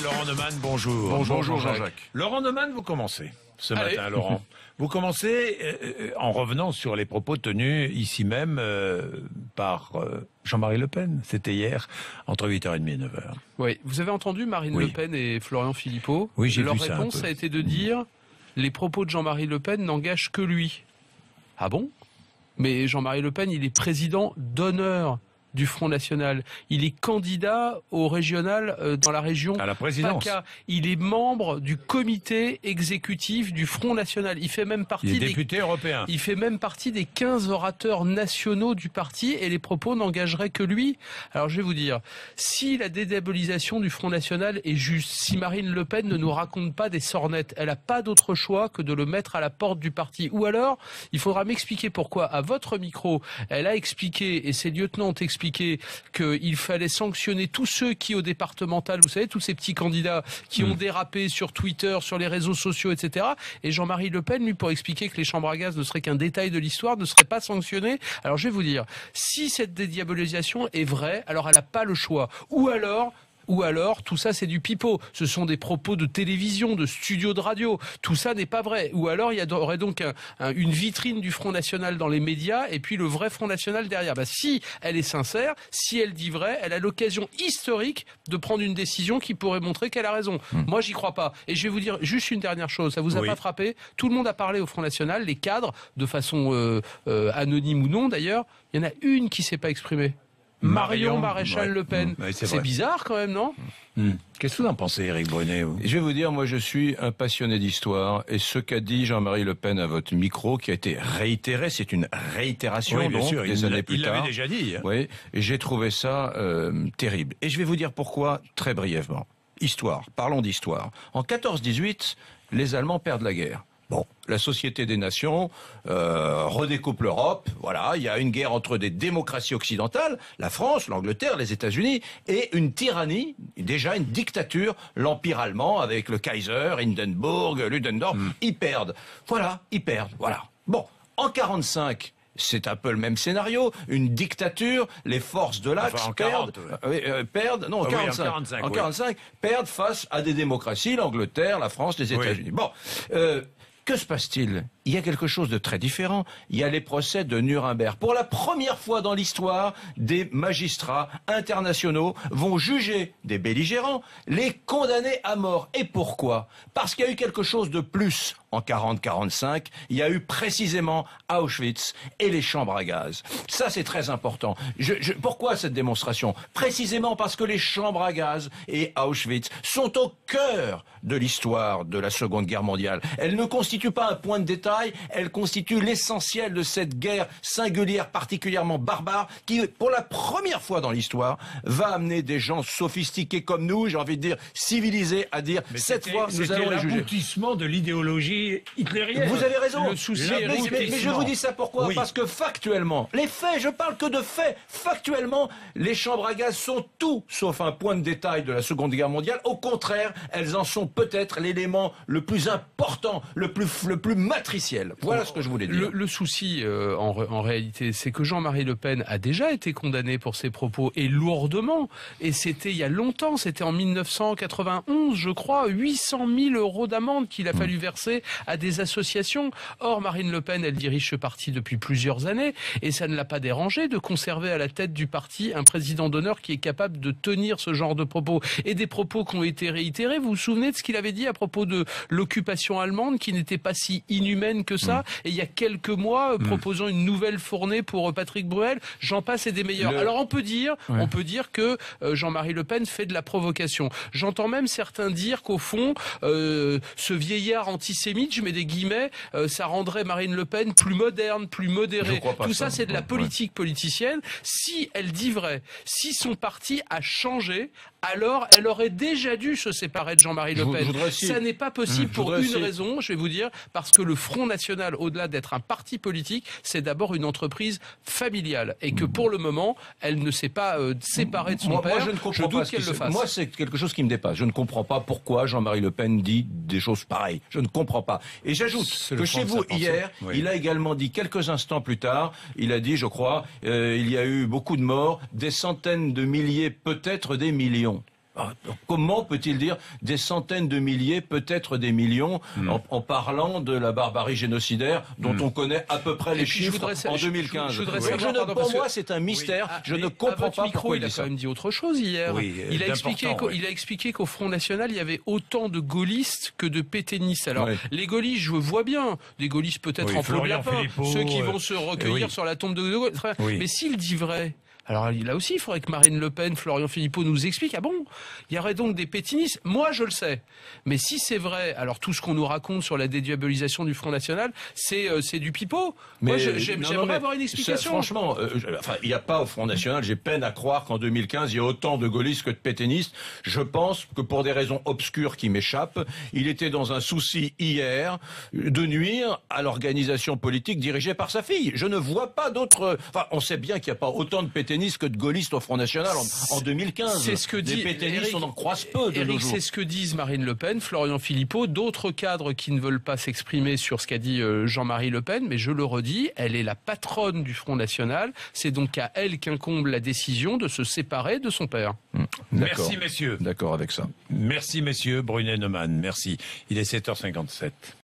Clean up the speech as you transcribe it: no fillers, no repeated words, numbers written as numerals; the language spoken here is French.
Laurent Neumann, bonjour. Bonjour Jean-Jacques. Laurent Neumann, vous commencez ce matin, Laurent. Vous commencez en revenant sur les propos tenus ici même par Jean-Marie Le Pen. C'était hier, entre 8h30 et 9h. Oui, vous avez entendu Marine Le Pen et Florian Philippot. Oui, j'ai vu Leur ça un réponse peu. a été de dire les propos de Jean-Marie Le Pen n'engagent que lui. Ah bon? Mais Jean-Marie Le Pen, il est président d'honneur du Front National. Il est candidat au régional dans la région À la présidence. PACA. Il est membre du comité exécutif du Front National. Il fait même partie Il est député européen. Il fait même partie des 15 orateurs nationaux du parti et les propos n'engageraient que lui. Alors je vais vous dire, si la dédiabolisation du Front National est juste, si Marine Le Pen ne nous raconte pas des sornettes, elle n'a pas d'autre choix que de le mettre à la porte du parti. Ou alors, il faudra m'expliquer pourquoi, à votre micro, elle a expliqué, et ses lieutenants ont expliqué qu'il fallait sanctionner tous ceux qui, au départemental, vous savez, tous ces petits candidats qui ont dérapé sur Twitter, sur les réseaux sociaux, etc. Et Jean-Marie Le Pen, lui, pour expliquer que les chambres à gaz ne seraient qu'un détail de l'histoire, ne seraient pas sanctionnées. Alors, je vais vous dire, si cette dédiabolisation est vraie, alors elle n'a pas le choix. Ou alors, tout ça, c'est du pipeau. Ce sont des propos de télévision, de studio de radio. Tout ça n'est pas vrai. Ou alors, il y aurait donc une vitrine du Front National dans les médias et puis le vrai Front National derrière. Bah, si elle est sincère, si elle dit vrai, elle a l'occasion historique de prendre une décision qui pourrait montrer qu'elle a raison. Moi, j'y crois pas. Et je vais vous dire juste une dernière chose. Ça vous a pas frappé? Tout le monde a parlé au Front National, les cadres, de façon anonyme ou non d'ailleurs. Il y en a une qui s'est pas exprimée. Marion Maréchal Le Pen. C'est bizarre quand même, non? Qu'est-ce que vous en pensez, Éric Brunet, vous? Je vais vous dire, moi je suis un passionné d'histoire et ce qu'a dit Jean-Marie Le Pen à votre micro, qui a été réitéré, c'est une réitération Oui, bien donc, sûr, des années plus il tard. l'avait déjà dit. Oui, et j'ai trouvé ça terrible. Et je vais vous dire pourquoi très brièvement. Histoire, parlons d'histoire. En 14-18, les Allemands perdent la guerre. Bon, la Société des Nations redécoupe l'Europe. Voilà, il y a une guerre entre des démocraties occidentales, la France, l'Angleterre, les États-Unis, et une tyrannie, déjà une dictature, l'Empire allemand avec le Kaiser, Hindenburg, Ludendorff. Ils perdent. Voilà, ils perdent. Voilà. Bon, en 45. C'est un peu le même scénario, une dictature, les forces de l'Axe en 40, perdent, non, en 45, en 45, en 45, perdent face à des démocraties, l'Angleterre, la France, les États-Unis. Bon, que se passe-t-il? Il y a quelque chose de très différent. Il y a les procès de Nuremberg. Pour la première fois dans l'histoire, des magistrats internationaux vont juger des belligérants, les condamner à mort. Et pourquoi? Parce qu'il y a eu quelque chose de plus en 40-45. Il y a eu précisément Auschwitz et les chambres à gaz. Ça, c'est très important. Pourquoi cette démonstration? Précisément parce que les chambres à gaz et Auschwitz sont au cœur de l'histoire de la Seconde Guerre mondiale. Elles ne constituent pas un point de détail, elles constituent l'essentiel de cette guerre singulière, particulièrement barbare, qui, pour la première fois dans l'histoire, va amener des gens sophistiqués comme nous, j'ai envie de dire civilisés, à dire cette fois nous allons les juger. C'était l'aboutissement de l'idéologie hitlérienne. Vous avez raison. Le souci est Mais je vous dis ça pourquoi? Parce que factuellement, les faits, je parle que de faits, factuellement, les chambres à gaz sont tout sauf un point de détail de la Seconde Guerre mondiale. Au contraire, elles en sont peut-être l'élément le plus important, le plus matriciel. Voilà ce que je voulais dire. Le souci, en réalité, c'est que Jean-Marie Le Pen a déjà été condamné pour ses propos, et lourdement. Et c'était il y a longtemps, c'était en 1991, je crois, 800 000 € d'amende qu'il a fallu verser à des associations. Or, Marine Le Pen, elle dirige ce parti depuis plusieurs années, et ça ne l'a pas dérangé de conserver à la tête du parti un président d'honneur qui est capable de tenir ce genre de propos. Et des propos qui ont été réitérés. Vous vous souvenez de ce qu'il avait dit à propos de l'occupation allemande, qui n'était pas si inhumaine que ça, et il y a quelques mois, proposant une nouvelle fournée pour Patrick Bruel, j'en passe et des meilleurs. Alors on peut dire que Jean-Marie Le Pen fait de la provocation. J'entends même certains dire qu'au fond, ce vieillard antisémite, je mets des guillemets, ça rendrait Marine Le Pen plus moderne, plus modérée. Tout ça, c'est de la politique politicienne. Si elle dit vrai, si son parti a changé, alors elle aurait déjà dû se séparer de Jean-Marie Le Pen. Ça n'est pas possible pour une raison, je vais vous dire, parce que le Front National, au-delà d'être un parti politique, c'est d'abord une entreprise familiale, et que pour le moment, elle ne s'est pas séparée de son père. Moi, je ne comprends pas qu'elle le fasse. Moi, c'est quelque chose qui me dépasse. Je ne comprends pas pourquoi Jean-Marie Le Pen dit des choses pareilles. Je ne comprends pas. Et j'ajoute que chez vous, hier, il a également dit, quelques instants plus tard, il a dit, je crois, il y a eu beaucoup de morts, des centaines de milliers, peut-être des millions. Comment peut-il dire des centaines de milliers, peut-être des millions, en parlant de la barbarie génocidaire dont on connaît à peu près les chiffres en 2015? Pour moi, c'est un mystère. Je ne comprends pas pourquoi il a quand même dit autre chose hier. Il a expliqué qu'au Front National, il y avait autant de gaullistes que de pétainistes. Alors, les gaullistes, je vois bien, des gaullistes peut-être en peau de lapin, ceux qui vont se recueillir sur la tombe de Gaulle. Mais s'il dit vrai, alors là aussi, il faudrait que Marine Le Pen, Florian Philippot nous expliquent. Ah bon, il y aurait donc des pétinistes. Moi, je le sais. Mais si c'est vrai, alors tout ce qu'on nous raconte sur la dédiabolisation du Front National, c'est du pipeau. Moi, j'aimerais avoir une explication. Franchement, il n'y a pas au Front National, j'ai peine à croire qu'en 2015, il y a autant de gaullistes que de pétainistes. Je pense que pour des raisons obscures qui m'échappent, il était dans un souci hier de nuire à l'organisation politique dirigée par sa fille. Je ne vois pas d'autres... on sait bien qu'il n'y a pas autant de pétainistes que de gaullistes au Front National en 2015. C'est ce que dit... Les pétainistes, on en croise peu de nos jours. C'est ce que disent Marine Le Pen, Florian Philippot, d'autres cadres qui ne veulent pas s'exprimer sur ce qu'a dit Jean-Marie Le Pen, mais je le redis, elle est la patronne du Front National. C'est donc à elle qu'incombe la décision de se séparer de son père. Merci, messieurs. D'accord avec ça. Merci, messieurs. Brunet Neumann, merci. Il est 7h57.